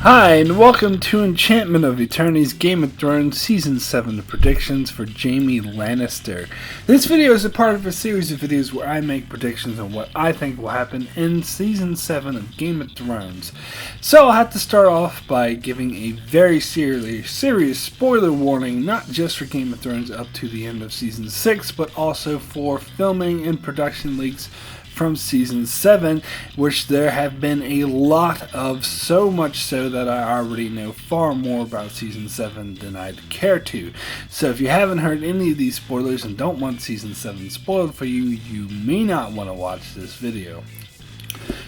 Hi, and welcome to Enchantment of Eternity's Game of Thrones Season 7 predictions for Jaime Lannister. This video is a part of a series of videos where I make predictions on what I think will happen in Season 7 of Game of Thrones. So I'll have to start off by giving a very serious spoiler warning, not just for Game of Thrones up to the end of Season 6, but also for filming and production leaks from Season 7, which there have been a lot of, so much so that I already know far more about Season 7 than I'd care to. So if you haven't heard any of these spoilers and don't want Season 7 spoiled for you, you may not want to watch this video.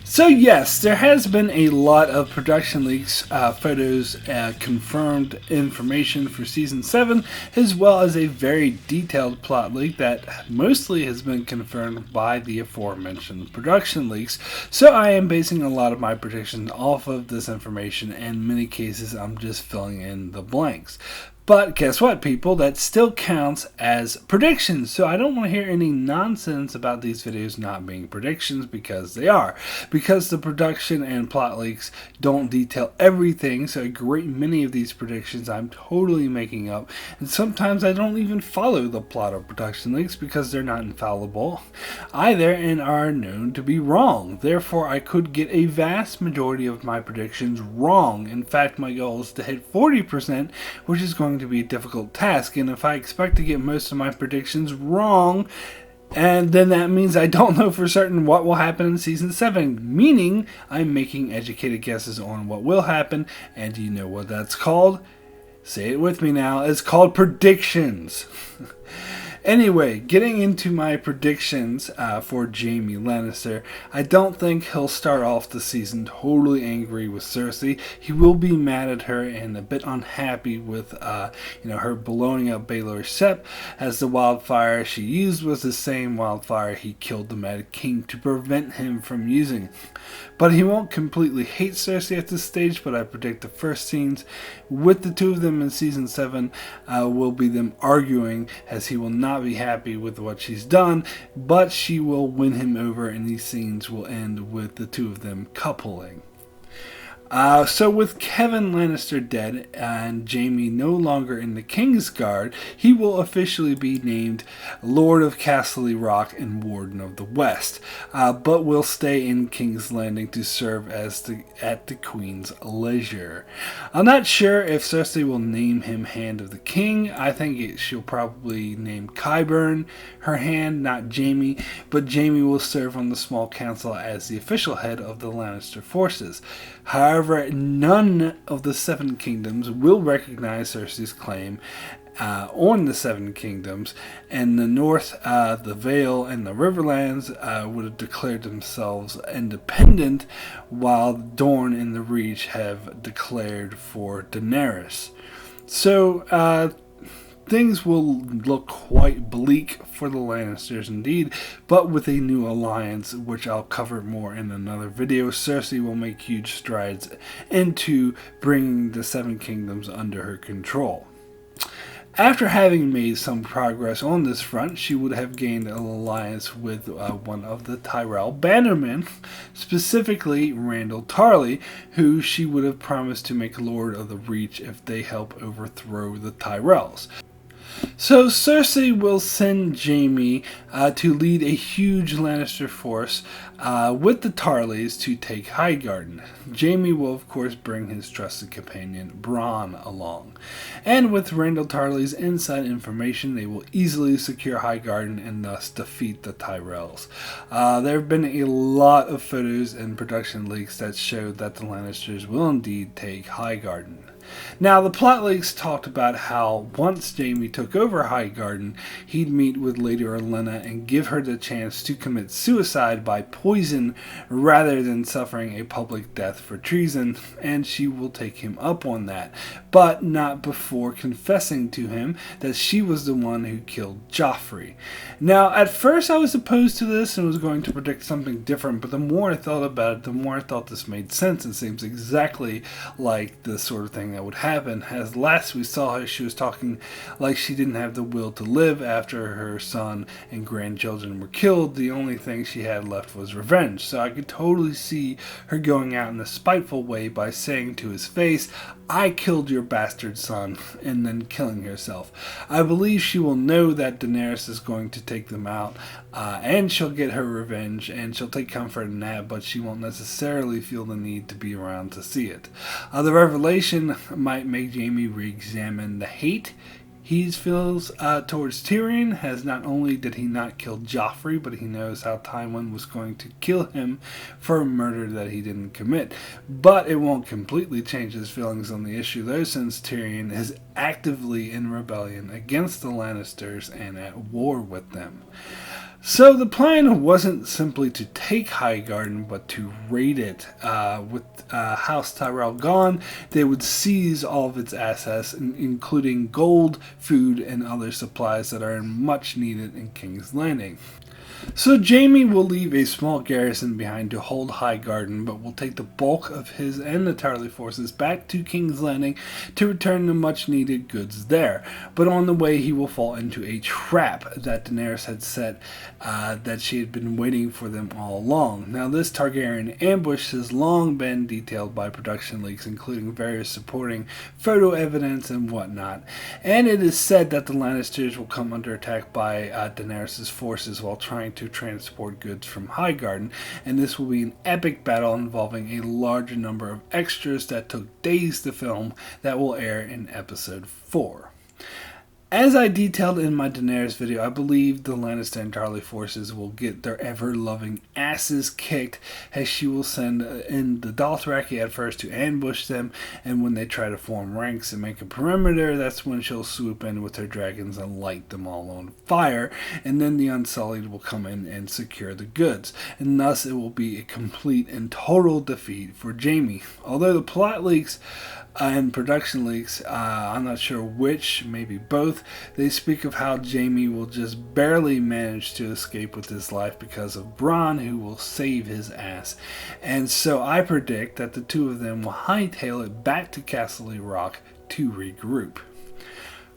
So yes, there has been a lot of production leaks, photos, confirmed information for Season 7, as well as a very detailed plot leak that mostly has been confirmed by the aforementioned production leaks. So I am basing a lot of my predictions off of this information, and in many cases I'm just filling in the blanks. But guess what, people? That still counts as predictions. So I don't want to hear any nonsense about these videos not being predictions, because they are. Because the production and plot leaks don't detail everything, so a great many of these predictions I'm totally making up. And sometimes I don't even follow the plot or production leaks because they're not infallible either and are known to be wrong. Therefore, I could get a vast majority of my predictions wrong. In fact, my goal is to hit 40%, which is going to be a difficult task, and if I expect to get most of my predictions wrong, and then that means I don't know for certain what will happen in Season 7, meaning I'm making educated guesses on what will happen, and you know what that's called? Say it with me now. It's called predictions. Anyway, getting into my predictions for Jaime Lannister, I don't think he'll start off the season totally angry with Cersei. He will be mad at her and a bit unhappy with her blowing up Baelor Sept, as the wildfire she used was the same wildfire he killed the Mad King to prevent him from using. But he won't completely hate Cersei at this stage, but I predict the first scenes with the two of them in Season 7 will be them arguing, as he will not be happy with what she's done, but she will win him over, and these scenes will end with the two of them coupling. So with Kevan Lannister dead and Jaime no longer in the Kingsguard, he will officially be named Lord of Casterly Rock and Warden of the West, but will stay in King's Landing to serve as at the Queen's leisure. I'm not sure if Cersei will name him Hand of the King. I think she'll probably name Qyburn her hand, not Jaime, but Jaime will serve on the small council as the official head of the Lannister forces. However, none of the Seven Kingdoms will recognize Cersei's claim on the Seven Kingdoms, and the North, the Vale, and the Riverlands would have declared themselves independent, while Dorne and the Reach have declared for Daenerys. So, things will look quite bleak for the Lannisters indeed, but with a new alliance, which I'll cover more in another video, Cersei will make huge strides into bringing the Seven Kingdoms under her control. After having made some progress on this front, she would have gained an alliance with one of the Tyrell bannermen, specifically Randall Tarly, who she would have promised to make Lord of the Reach if they help overthrow the Tyrells. So Cersei will send Jaime to lead a huge Lannister force with the Tarleys to take Highgarden. Jaime will of course bring his trusted companion Bronn along. And with Randall Tarley's inside information, they will easily secure Highgarden and thus defeat the Tyrells. There have been a lot of photos and production leaks that show that the Lannisters will indeed take Highgarden. Now, the plot leaks talked about how once Jaime took over Highgarden, he'd meet with Lady Olenna and give her the chance to commit suicide by poison rather than suffering a public death for treason, and she will take him up on that, but not before confessing to him that she was the one who killed Joffrey. Now, at first I was opposed to this and was going to predict something different, but the more I thought about it, the more I thought this made sense. It seems exactly like the sort of thing that would happen. As last we saw her, she was talking like she didn't have the will to live after her son and grandchildren were killed. The only thing she had left was revenge. So I could totally see her going out in a spiteful way by saying to his face, "I killed your bastard son," and then killing herself. I believe she will know that Daenerys is going to take them out, and she'll get her revenge, and she'll take comfort in that, but she won't necessarily feel the need to be around to see it. The revelation might make Jaime re-examine the hate he feels towards Tyrion, as not only did he not kill Joffrey, but he knows how Tywin was going to kill him for a murder that he didn't commit. But it won't completely change his feelings on the issue, though, since Tyrion is actively in rebellion against the Lannisters and at war with them. So the plan wasn't simply to take Highgarden, but to raid it. With House Tyrell gone, they would seize all of its assets, including gold, food, and other supplies that are much needed in King's Landing. So Jaime will leave a small garrison behind to hold Highgarden, but will take the bulk of his and the Tarly forces back to King's Landing to return the much needed goods there. But on the way he will fall into a trap that Daenerys had set, that she had been waiting for them all along. Now this Targaryen ambush has long been detailed by production leaks, including various supporting photo evidence and whatnot, and it is said that the Lannisters will come under attack by Daenerys' forces while trying to transport goods from Highgarden, and this will be an epic battle involving a larger number of extras that took days to film that will air in episode 4. As I detailed in my Daenerys video, I believe the Lannister and Tarly forces will get their ever-loving asses kicked, as she will send in the Dothraki at first to ambush them, and when they try to form ranks and make a perimeter, that's when she'll swoop in with her dragons and light them all on fire, and then the Unsullied will come in and secure the goods, and thus it will be a complete and total defeat for Jaime. Although the plot leaks and production leaks, I'm not sure which, maybe both, they speak of how Jaime will just barely manage to escape with his life because of Bronn, who will save his ass. And so I predict that the two of them will hightail it back to Castle Rock to regroup.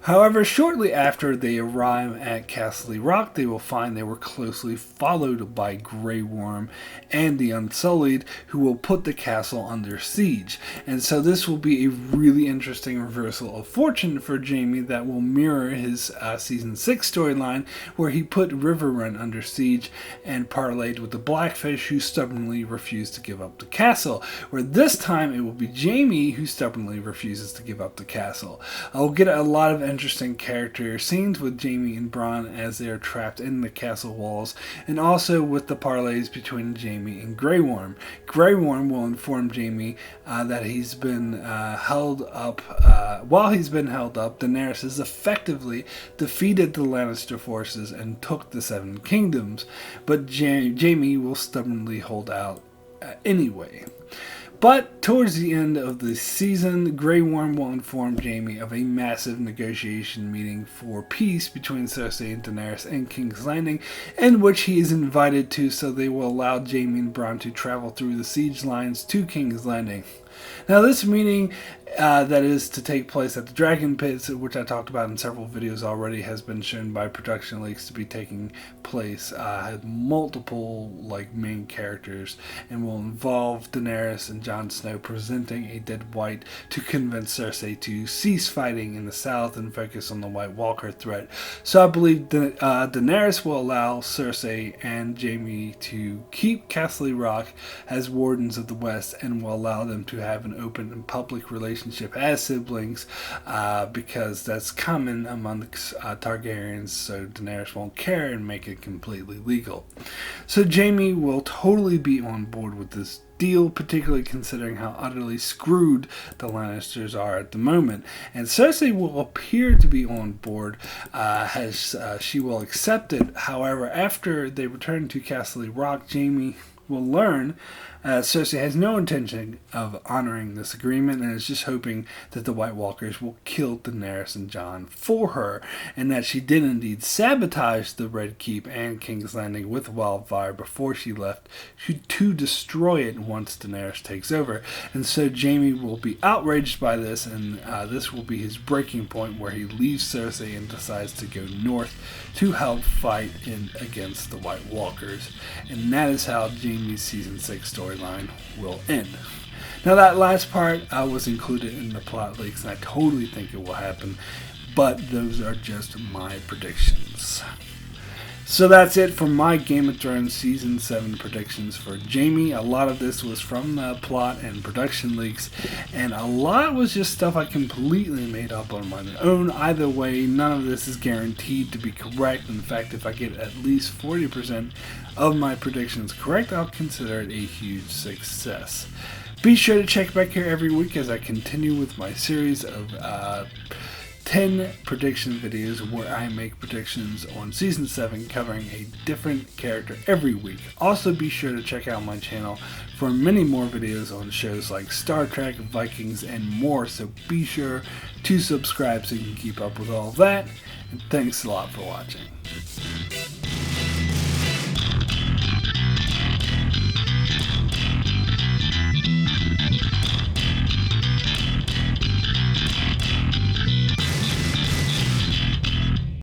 However, shortly after they arrive at Castle Rock, they will find they were closely followed by Grey Worm and the Unsullied, who will put the castle under siege. And so this will be a really interesting reversal of fortune for Jaime that will mirror his Season 6 storyline, where he put Riverrun under siege and parlayed with the Blackfish, who stubbornly refused to give up the castle. Where this time it will be Jaime who stubbornly refuses to give up the castle. I'll get a lot of interesting character scenes with Jaime and Bronn as they are trapped in the castle walls, and also with the parlays between Jaime and Grey Worm. Grey Worm will inform Jaime that he's been held up. While he's been held up, Daenerys has effectively defeated the Lannister forces and took the Seven Kingdoms, but Jaime will stubbornly hold out anyway. But towards the end of the season, Grey Worm will inform Jaime of a massive negotiation meeting for peace between Cersei and Daenerys and King's Landing, in which he is invited to, so they will allow Jaime and Bronn to travel through the siege lines to King's Landing. Now this meeting that is to take place at the Dragon Pits, which I talked about in several videos already, has been shown by production leaks to be taking place, has multiple main characters, and will involve Daenerys and Jon Snow presenting a dead white to convince Cersei to cease fighting in the south and focus on the White Walker threat. So I believe Daenerys will allow Cersei and Jaime to keep Castle Rock as wardens of the West, and will allow them to have an open and public relationship as siblings, because that's common amongst Targaryens, so Daenerys won't care and make it completely legal. So Jaime will totally be on board with this deal, particularly considering how utterly screwed the Lannisters are at the moment. And Cersei will appear to be on board, as she will accept it. However, after they return to Castle Rock, Jaime will learn Cersei has no intention of honoring this agreement and is just hoping that the White Walkers will kill Daenerys and Jon for her, and that she did indeed sabotage the Red Keep and King's Landing with wildfire before she left to destroy it once Daenerys takes over. And so Jaime will be outraged by this, and this will be his breaking point where he leaves Cersei and decides to go north to help fight against the White Walkers. And that is how Jaime's Season 6 storyline will end. Now that last part was included in the plot leaks, and I totally think it will happen, but those are just my predictions. So that's it for my Game of Thrones Season 7 predictions for Jaime. A lot of this was from the plot and production leaks, and a lot was just stuff I completely made up on my own. Either way, none of this is guaranteed to be correct. In fact, if I get at least 40% of my predictions correct, I'll consider it a huge success. Be sure to check back here every week as I continue with my series of 10 prediction videos where I make predictions on Season 7 covering a different character every week. Also be sure to check out my channel for many more videos on shows like Star Trek, Vikings, and more, so be sure to subscribe so you can keep up with all of that. And thanks a lot for watching.